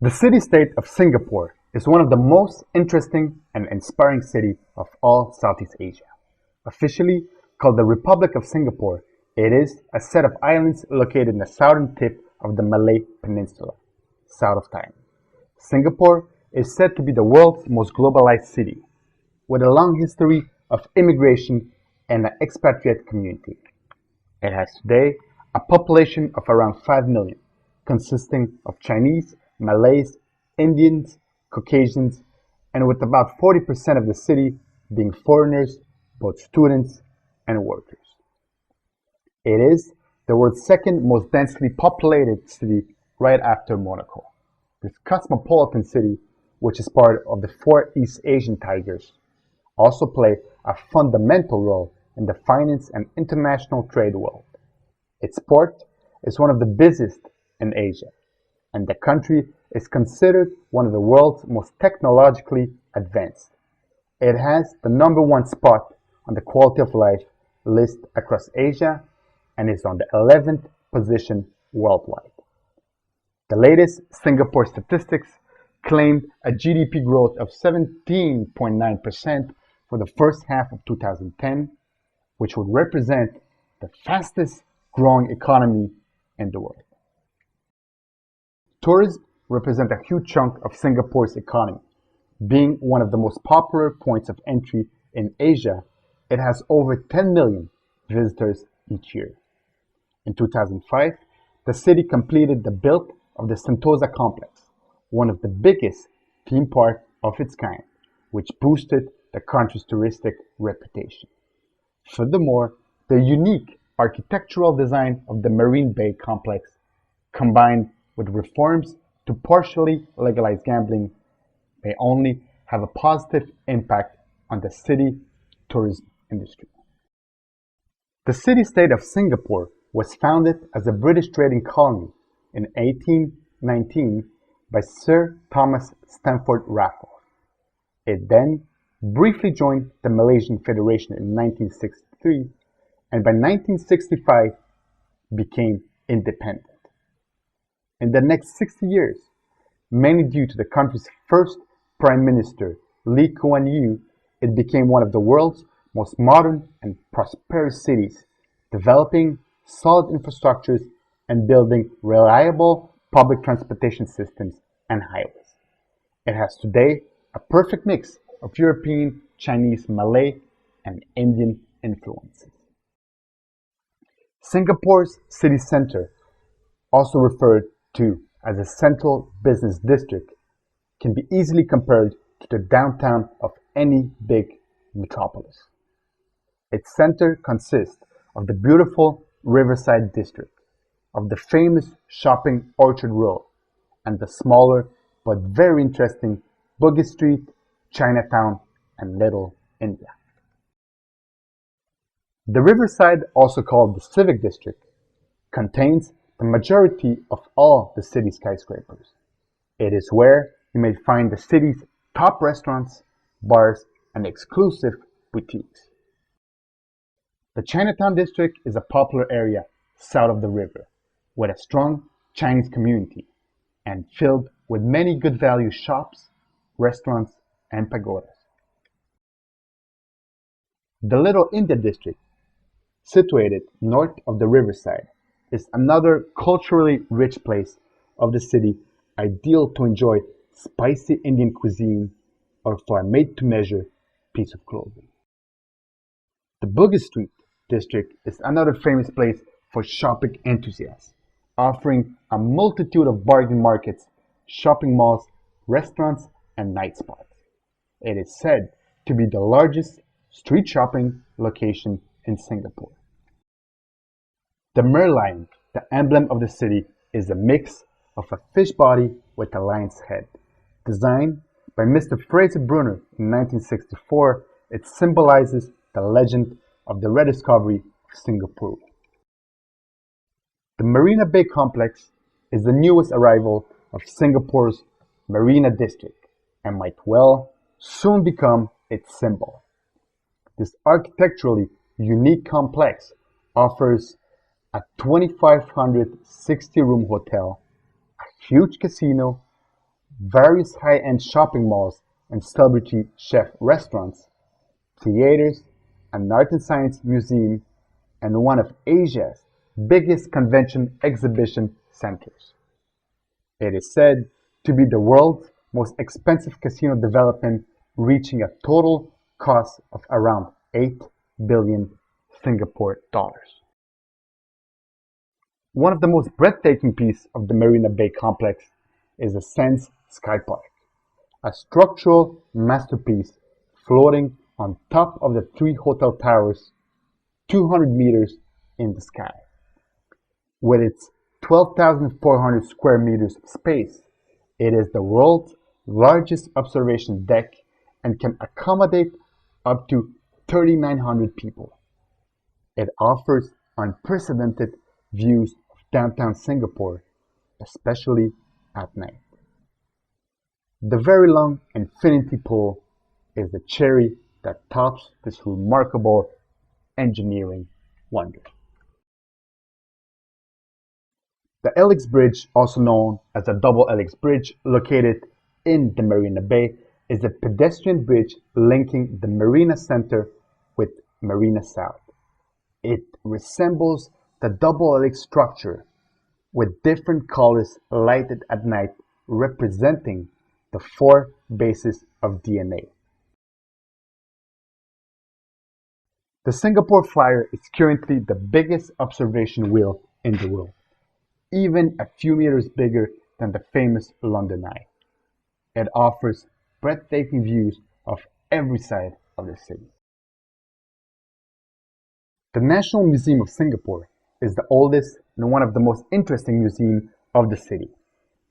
The city-state of Singapore is one of the most interesting and inspiring cities of all Southeast Asia. Officially called the Republic of Singapore, it is a set of islands located in the southern tip of the Malay Peninsula, south of Thailand. Singapore is said to be the world's most globalized city, with a long history of immigration and an expatriate community. It has today a population of around 5 million, consisting of Chinese, Malays, Indians, Caucasians, and with about 40% of the city being foreigners, both students and workers. It is the world's second most densely populated city right after Monaco. This cosmopolitan city, which is part of the four East Asian tigers, also play a fundamental role in the finance and international trade world. Its port is one of the busiest in Asia, and the country is considered one of the world's most technologically advanced. It has the #1 spot on the quality of life list across Asia and is on the 11th position worldwide. The latest Singapore statistics claimed a GDP growth of 17.9% for the first half of 2010, which would represent the fastest growing economy in the world. Tourism represents a huge chunk of Singapore's economy. Being one of the most popular points of entry in Asia, it has over 10 million visitors each year. In 2005, the city completed the build of the Sentosa complex, one of the biggest theme parks of its kind, which boosted the country's touristic reputation. Furthermore, the unique architectural design of the Marina Bay complex, combined with reforms to partially legalize gambling, may only have a positive impact on the city tourism industry. The city-state of Singapore was founded as a British trading colony in 1819 by Sir Thomas Stamford Raffles. It then briefly joined the Malaysian Federation in 1963 and by 1965 became independent. In the next 60 years, mainly due to the country's first Prime Minister, Lee Kuan Yew, it became one of the world's most modern and prosperous cities, developing solid infrastructures and building reliable public transportation systems and highways. It has today a perfect mix of European, Chinese, Malay, and Indian influences. Singapore's city center, also referred to as a central business district, can be easily compared to the downtown of any big metropolis. Its center consists of the beautiful Riverside district, of the famous shopping Orchard Road, and the smaller but very interesting Bugis Street, Chinatown, and Little India. The Riverside, also called the Civic District, contains the majority of all the city's skyscrapers. It is where you may find the city's top restaurants, bars, and exclusive boutiques. The Chinatown district is a popular area south of the river, with a strong Chinese community and filled with many good value shops, restaurants, and pagodas. The Little India district, situated north of the riverside, is another culturally rich place of the city, ideal to enjoy spicy Indian cuisine or for a made-to-measure piece of clothing. The Bugis Street district is another famous place for shopping enthusiasts, offering a multitude of bargain markets, shopping malls, restaurants, and night spots. It is said to be the largest street shopping location in Singapore. The Merlion, the emblem of the city, is a mix of a fish body with a lion's head. Designed by Mr. Fraser Brunner in 1964, it symbolizes the legend of the rediscovery of Singapore. The Marina Bay complex is the newest arrival of Singapore's Marina District and might well soon become its symbol. This architecturally unique complex offers a 2,560-room hotel, a huge casino, various high-end shopping malls and celebrity chef restaurants, theaters, an art and science museum, and one of Asia's biggest convention exhibition centers. It is said to be the world's most expensive casino development, reaching a total cost of around 8 billion Singapore dollars. One of the most breathtaking pieces of the Marina Bay complex is the Sands Sky Park, a structural masterpiece floating on top of the 3 hotel towers 200 meters in the sky. With its 12,400 square meters of space, it is the world's largest observation deck and can accommodate up to 3,900 people. It offers unprecedented views of downtown Singapore, especially at night. The very long infinity pool is the cherry that tops this remarkable engineering wonder. The Helix Bridge, also known as the Double Helix Bridge, located in the Marina Bay, is a pedestrian bridge linking the Marina Center with Marina South. It resembles the double helix structure, with different colors lighted at night representing the 4 bases of DNA. The Singapore Flyer is currently the biggest observation wheel in the world, even a few meters bigger than the famous London Eye. It offers breathtaking views of every side of the city. The National Museum of Singapore is the oldest and one of the most interesting museums of the city.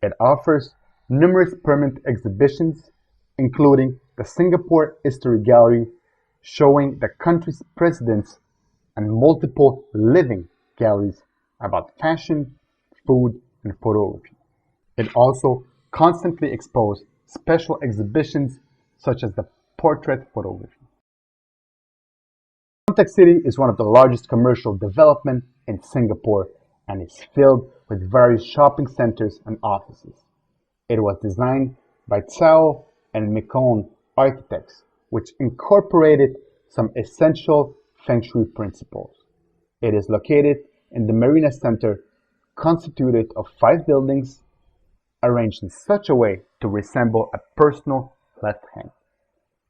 It offers numerous permanent exhibitions, including the Singapore History Gallery, showing the country's presidents, and multiple living galleries about fashion, food, and photography. It also constantly exposes special exhibitions such as the portrait photography. Suntec City is one of the largest commercial developments in Singapore and is filled with various shopping centers and offices. It was designed by Tsao and Mekong architects, which incorporated some essential Feng Shui principles. It is located in the Marina Center, constituted of 5 buildings arranged in such a way to resemble a personal left hand.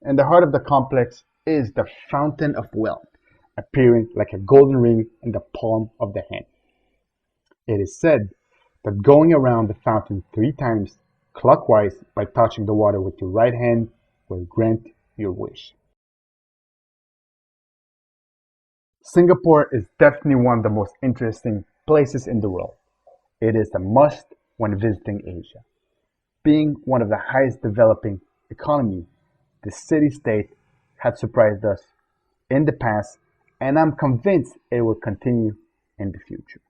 In the heart of the complex is the Fountain of Wealth, appearing like a golden ring in the palm of the hand. It is said that going around the fountain 3 times clockwise by touching the water with your right hand will grant your wish. Singapore is definitely one of the most interesting places in the world. It is a must when visiting Asia. Being one of the highest developing economies, the city-state had surprised us in the past, and I'm convinced it will continue in the future.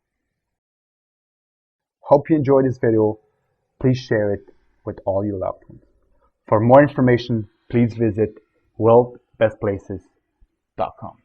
Hope you enjoyed this video. Please share it with all your loved ones. For more information, please visit worldbestplaces.com.